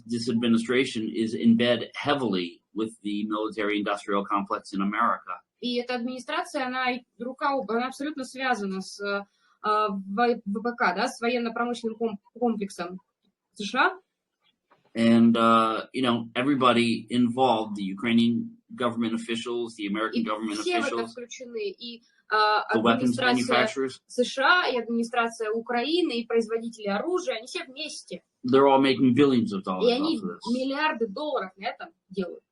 this administration is in bed heavily with the military-industrial complex in America. И эта администрация, она абсолютно связана с ВПК, да, с военно-промышленным комплексом США. And, everybody involved, the Ukrainian government officials, the American government officials, the weapons manufacturers, США, и администрация Украины, и производители оружия, они все вместе. They're all making billions of dollars И они off of this. миллиарды долларов на этом делают.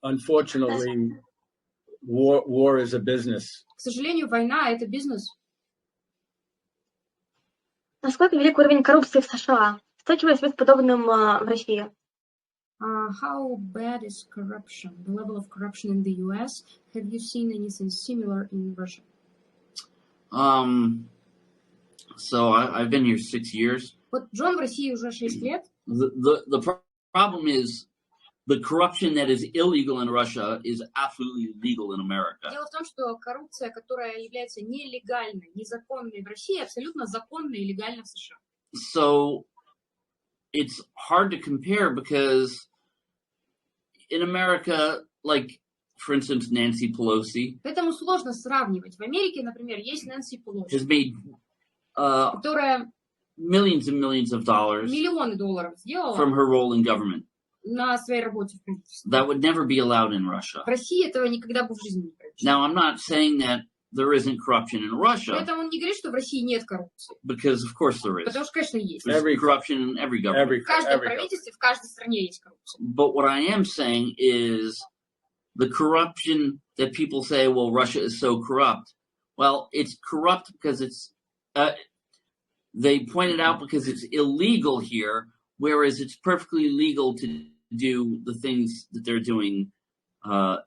Unfortunately, war is a business. К сожалению, война – это бизнес. Насколько велик уровень коррупции в США? Сталкивались вы с подобным в России? How bad is corruption? The level of corruption in the U.S. Have you seen anything similar in Russia? So I've been here 6 years. Вот Джон в России уже 6 лет. The problem is the corruption that is illegal in Russia is absolutely legal in America. Дело в том, что коррупция, которая является нелегальной, незаконной в России, абсолютно законна и легальна в США. So it's hard to compare because in America, like, for instance, Nancy Pelosi Поэтому сложно сравнивать. В Америке, например, есть Нэнси Пелоси, has made которая millions and millions of dollars миллионы долларов сделала from her role in government. на своей работе в правительстве. That would never be allowed in Russia. В России этого никогда бы в жизни не произошло. Now, I'm not saying that there isn't corruption in Russia, Поэтому он не говорит, что в России нет коррупции. because of course there is. Потому что, конечно, есть. There's corruption in every government. В каждом правительстве, в каждой стране есть коррупция. But what I am saying is the corruption that people say, well, Russia is so corrupt. Well, it's corrupt because they point it out because it's illegal here, whereas it's perfectly legal to do the things that they're doing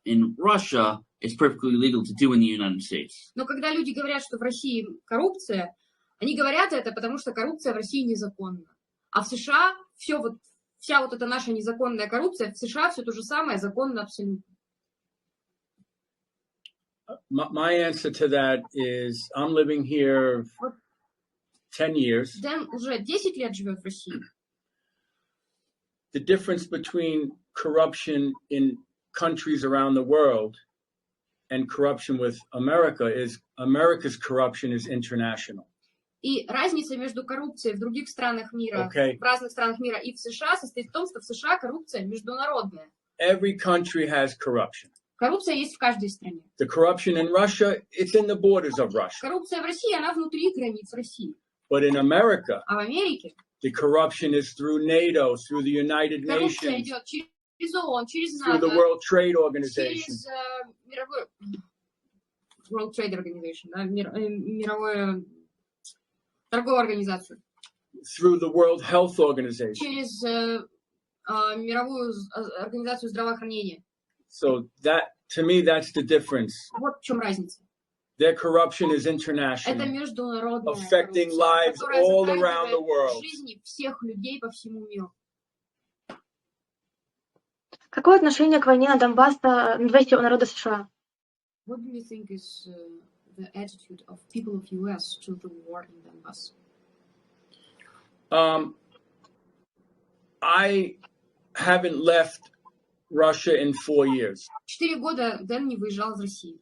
in Russia. It's perfectly legal to do in the United States. Но когда люди говорят, что в России коррупция, они говорят это, потому что коррупция в России незаконна. А в США вся вот эта наша незаконная коррупция, в США все то же самое, законно абсолютно. My answer to that is I'm living here 10 years. Дэн уже 10 лет живет в России. The difference between corruption in countries around the world and corruption with America is America's corruption is international. И разница между коррупцией в других странах мира, в разных странах мира и в США состоит в том, что в США коррупция международная. Every country has corruption. Коррупция есть в каждой стране. The corruption in Russia, it's in the borders of Russia. Коррупция в России, она внутри границ России. But in America, а в Америке the corruption is through NATO, through the United коррупция Nations, идет через ООН, через through НАТО, the World Trade Organization. через мировую World Trade Organization, да, мировую торговую организацию, through the World Health Organization. через мировую организацию здравоохранения. So that, to me, that's the difference. Вот в чем разница. Their corruption is international, Это международная affecting коррупция, lives которая all around the world. жизни всех людей по всему миру. Какое отношение к войне на Донбассе у народа США? What do you think is the attitude of people of US to the war in Donbass? I haven't left Russia in 4 years. 4 года Дэн не выезжал из России.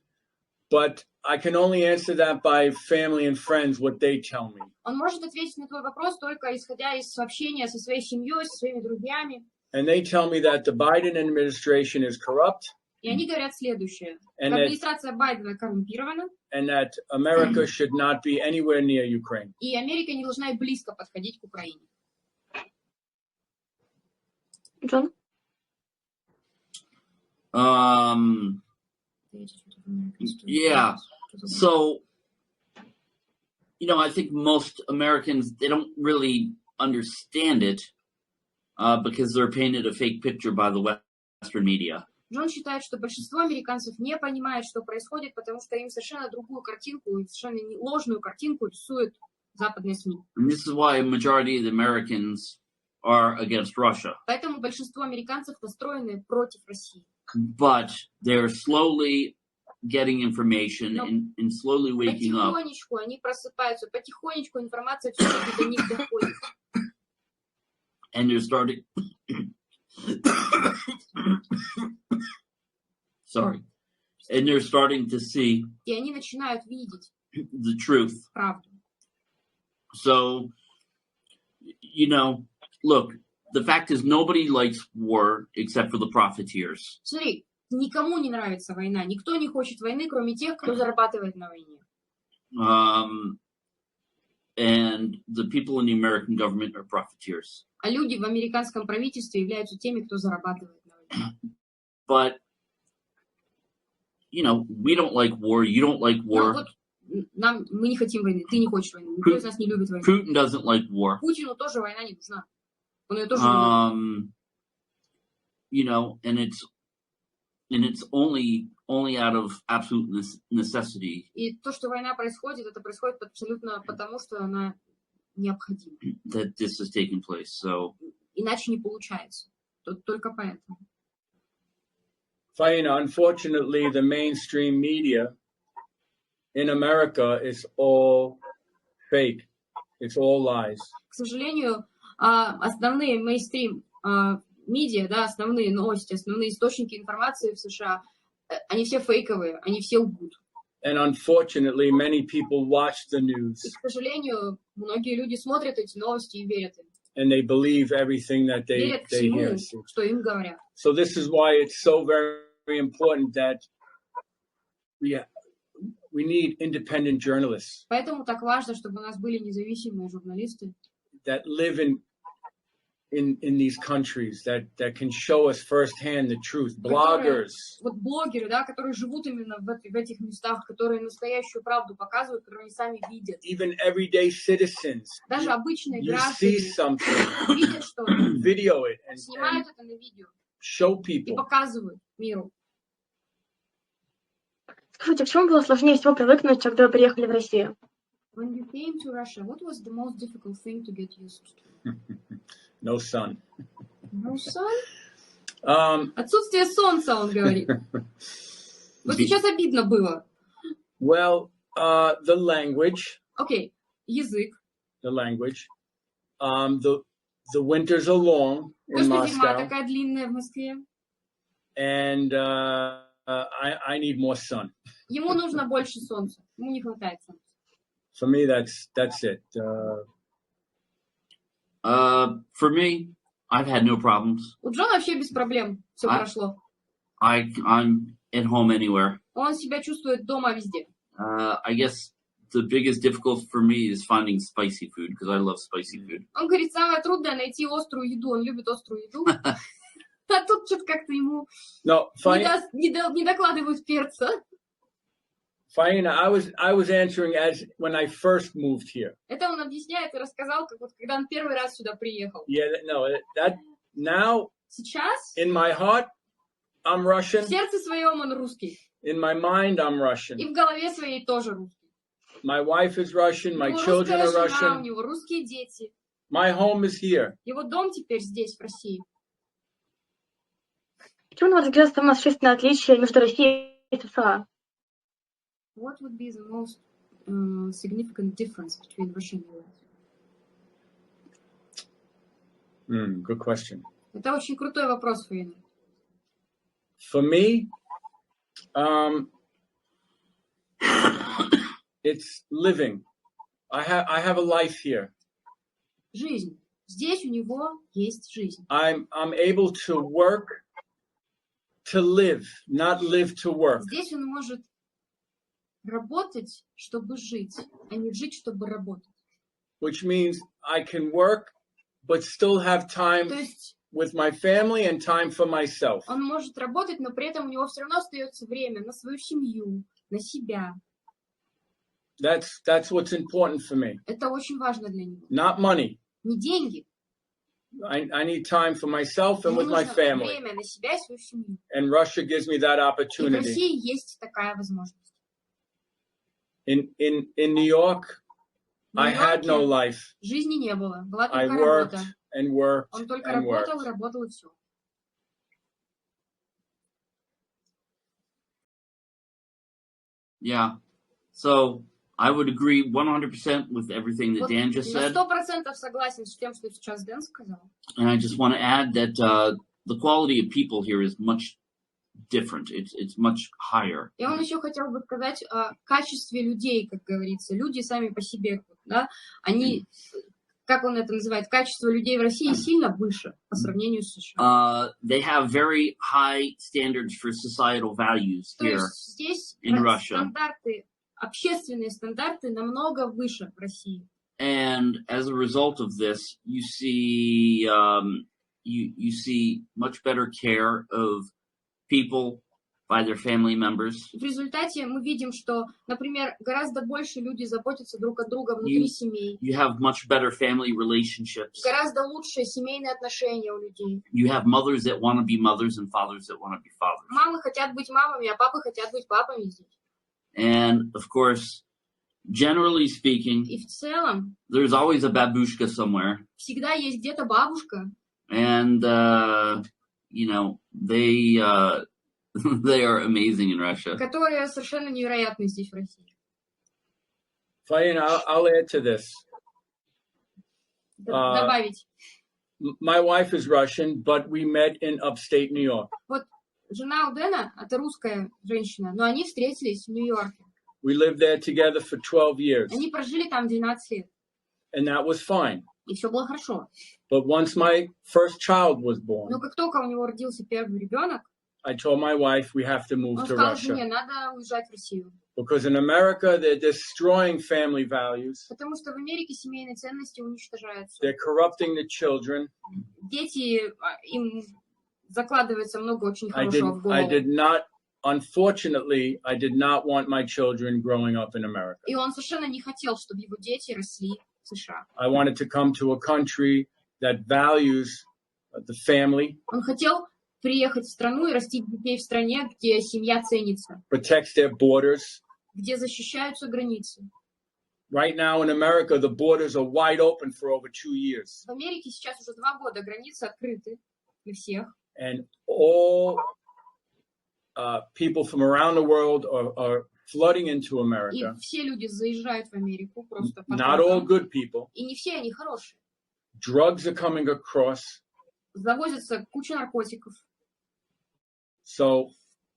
But I can only answer that by family and friends, what they tell me. Он может ответить на твой вопрос только исходя из общения со своей семьей, со своими друзьями. And they tell me that the Biden administration is corrupt. И они говорят следующее. Администрация Байдена коррумпирована. And that America should not be anywhere near Ukraine. И Америка не должна и близко подходить к Украине. Джон? Yeah. So, I think most Americans, they don't really understand it because they're painted a fake picture by the Western media. Джон считает, что большинство американцев не понимает, что происходит, потому что им совершенно другую картинку, совершенно ложную картинку рисуют западные СМИ. And this is why a majority of the Americans are against Russia. Поэтому большинство американцев настроены против России. But they're slowly getting information and slowly waking up. Потихонечку они просыпаются, потихонечку информация все-таки до них доходит. and they're starting. Sorry, and they're starting to see И они начинают видеть the truth. правду. So, look, the fact is nobody likes war except for the profiteers. Смотри, никому не нравится война. Никто не хочет войны, кроме тех, кто зарабатывает на войне. And the people in the American government are profiteers. А люди в американском правительстве являются теми, кто зарабатывает на войне. But, we don't like war. You don't like Ну, war. вот мы не хотим войны, ты не хочешь войны, никто из нас не любит войну. Putin doesn't like war. Путину тоже война не нужна. Он ее тоже не любит. And it's only out of absolute necessity. И то, что война происходит, это происходит абсолютно потому, что она необходима. That this is taking place. So. Иначе не получается. Только поэтому. Faina, unfortunately, the mainstream media in America is all fake. It's all lies. К сожалению, основные мейнстрим медиа, да, основные новости, основные источники информации в США, они все фейковые, они все лгут. And unfortunately, many people watch the news. И, к сожалению, многие люди смотрят эти новости и верят им. And they believe everything that they Верят всему, hear. что им говорят. So this is why it's so very, very important that we need independent journalists Поэтому так важно, чтобы у нас были независимые журналисты, that live in these countries that can show us firsthand the truth. Bloggers. Вот блогеры, да, которые живут именно в этих местах, которые настоящую правду показывают, которые они сами видят. Even everyday citizens. Даже обычные You see граждане something, видят что-то, video it, and снимают это на видео show и people. показывают миру. Скажите, к чему было сложнее всего привыкнуть, когда вы приехали в Россию? When you came to Russia, what was the most difficult thing to get used to? No sun. No sun? Отсутствие солнца, он говорит. Вот сейчас обидно было. Well, the language. Окей, язык. The language. The winters are long in Господи, зима Moscow, такая длинная в Москве. and I need more sun. Ему нужно больше солнца. Ему не хватает солнца. For me, that's it. For me, I've had no problems. У Джона вообще без проблем все прошло. I'm at home anywhere. Он себя чувствует дома везде. I guess the biggest difficulty for me is finding spicy food because I love spicy food. Он говорит, самое трудное найти острую еду. Он любит острую еду. А тут что-то как-то ему No, не докладывают перца. Faina, I was answering as when I first moved here. Это он объясняет и рассказал, как вот когда он первый раз сюда приехал. Yeah, no, that now Сейчас in my heart, I'm Russian. в сердце своем он русский. In my mind, I'm И Russian. в голове своей тоже русский. My wife is Russian. My У него children русская are жена, у Russian. него русские дети. My home is here. Его дом теперь здесь, в России. В чем, на ваш взгляд, самое существенное отличие между Россией и США? What would be the most significant difference between Russia and US? Good question. Это очень крутой вопрос, Фаина. For me, it's living. I have a life here. Жизнь. Здесь у него есть жизнь. I'm able to work to live, not live to work. Здесь он может работать, чтобы жить, а не жить, чтобы работать. Which means I can work, but still have time То есть with my family and time for myself. он может работать, но при этом у него все равно остается время на свою семью, на себя. That's what's important for me. Это очень важно для него. Not money. Не деньги. I need time for myself and Ему with my нужно family. время на себя и свою семью. And Russia gives me that И в opportunity. России есть такая возможность. In New York, В I had no Нью-Йорке life. жизни не было. Была I только worked работа. and worked Он только and worked. работал, работал и все. Yeah. So I would agree 100% with everything that Вот Dan just на said. 100% согласен с тем, что сейчас Дэн сказал. And I just want to add that the quality of people here is much different. It's much higher. И он еще хотел бы сказать о качестве людей, как говорится. Люди сами по себе, да, они, как он это называет, качество людей в России сильно выше по сравнению с США. They have very high standards for societal values То here. есть здесь in Russia. стандарты, общественные стандарты намного выше в России. And as a result of this, you see you see much better care of people by their family members. В результате мы видим, что, например, гораздо больше люди заботятся друг о друга внутри семей. You have much better family relationships. Гораздо лучшие семейные отношения у людей. You have mothers that want to be mothers and fathers that want to be fathers. Мамы хотят быть мамами, а папы хотят быть папами здесь. And of course, generally speaking, И в целом there's always a babushka somewhere. всегда есть где-то бабушка, And you know, they they are amazing in Russia. которая совершенно невероятна здесь в России. Fine, I'll add to this. Добавить. My wife is Russian, but we met in upstate New York. Вот жена у Дэна, это русская женщина, но они встретились в Нью-Йорке. We lived there together for 12 years, Они прожили там 12 лет, and that was fine. и все было хорошо. But once my first child was born, Но как только у него родился первый ребенок, I told my wife we have to move он to сказал жене, Russia. надо уезжать в Россию. Because in America, they're destroying family values. Потому что в Америке семейные ценности уничтожаются. They're corrupting the children. Дети, им закладывается много очень хорошего в I голову. did not, unfortunately, I did not want my children growing up in America. И он совершенно не хотел, чтобы его дети росли в США. I wanted to come to a country that values the family, Он хотел приехать в страну и растить детей в стране, где семья ценится, protects their borders. где защищаются границы. Right now in America, the borders are wide open for over 2 years. В Америке сейчас уже 2 года границы открыты для всех. And all people from around the world are flooding into И America. все люди заезжают в Америку просто Not all потоком. good people. И не все они хорошие. Drugs are coming across. Завозятся куча наркотиков. So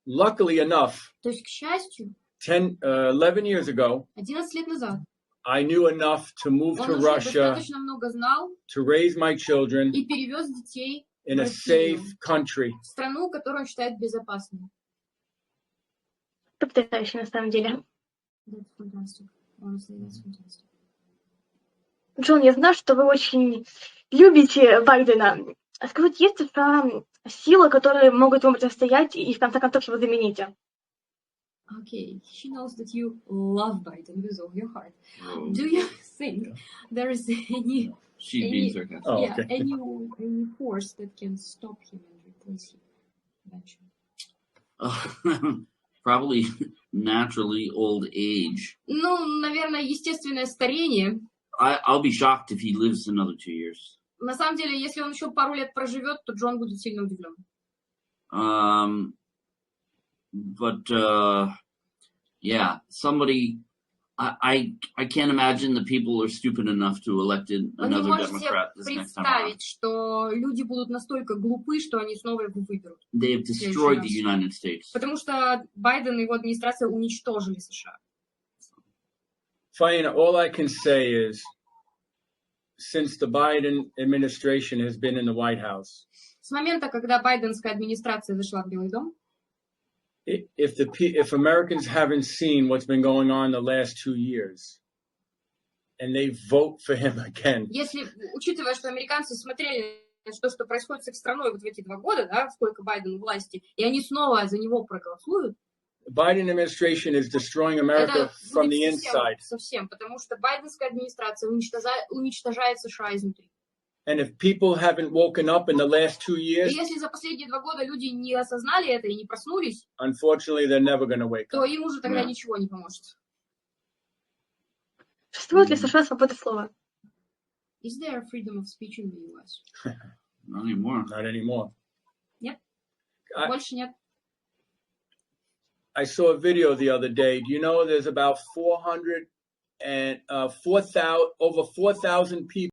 luckily enough, То есть, к счастью, 11 years ago, 11 лет назад I knew enough to move он to уже Russia достаточно много знал to raise my children и перевез детей in a safe country. в страну, которую он считает безопасной. Это потрясающе, на самом деле. That's fantastic. Honestly, that's fantastic. Джон, я знаю, что вы очень любите Байдена. А скажите, есть ли силы, которые могут ему противостоять и в конце концов его замените? Okay, she knows that you love Biden with all your heart. Oh, Do you think there is any she's being sarcastic. Oh, yeah, okay. any force that can stop him and replace him eventually? Probably naturally old age. Ну, наверное, естественное старение. I'll be shocked if he lives another 2 years. На самом деле, если он еще пару лет проживет, то Джон будет сильно удивлен. But yeah, somebody. I can't imagine that people are stupid enough to elect Вы не another можете Democrat this next time around. представить, что люди будут настолько глупы, что они снова его выберут. They have destroyed the United States. Потому что Байден и его администрация уничтожили США. Fine, all I can say is, since the Biden administration has been in the White House, С момента, когда байденская администрация зашла в Белый дом, if Americans haven't seen what's been going on the last 2 years, and they vote for him again, если, учитывая, что американцы смотрели на то, что происходит с их страной вот в эти 2 года, да, сколько Байден у власти, и они снова за него проголосуют, the Biden administration is destroying America это from the будет inside. совсем, потому что байденская администрация уничтожает США изнутри. And if people haven't woken up in the last 2 И years, если за последние 2 года люди не осознали это и не проснулись, unfortunately, they're never going to wake то up. им уже тогда Да. ничего не поможет. Существует ли в США свобода слова? Is there freedom of speech in the US? Not anymore. Not anymore. Нет. I- Больше нет. I saw a video the other day. Do you know there's about 400 and over 4,000 people